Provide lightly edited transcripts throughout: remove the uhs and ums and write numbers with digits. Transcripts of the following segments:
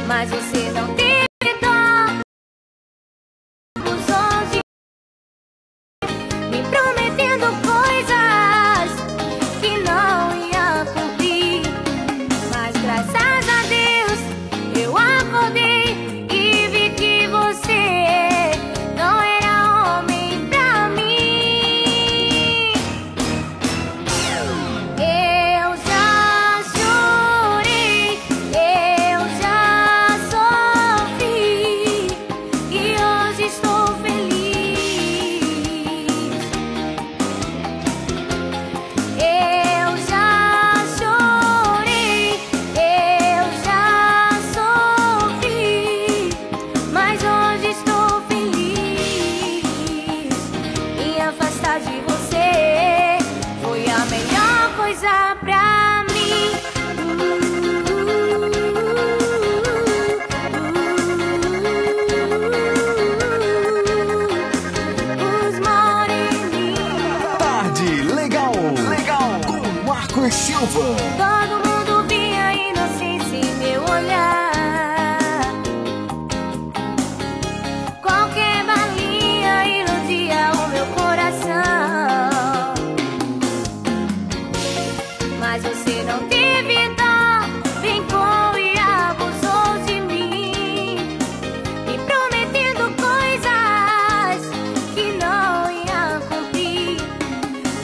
mas você não teve dó. Abusou de mim, me prometendo coisas que não ia cumprir. Mas graças a Deus eu acordei e vi que você não era homem pra mim. Eu já chorei, eu já sofri e hoje estou feliz. Eu já chorei, eu já sofri, mas hoje estou feliz. Me afastar de você foi a melhor coisa pra mim. Os moreninhos. Tarde Legal, com Marcos Silva. Todo mundo via a inocência em meu olhar. Qualquer balinha iludia o meu coração. Mas você não teve dó, brincou e abusou de mim, me prometendo coisas que não ia cumprir.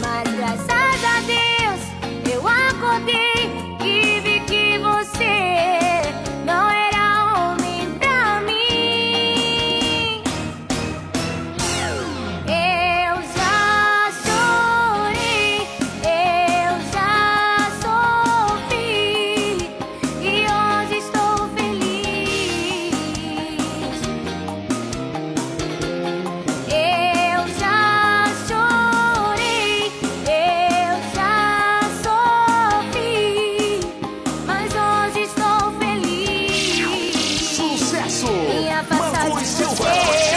Mas graças a Deus eu acordei e vi que você não era homem pra mim. Eu já chorei, eu já sofri e hoje estou feliz. Eu já chorei, eu já sofri, mas hoje estou feliz. Sucesso! Me afastar de Marcos Silva. você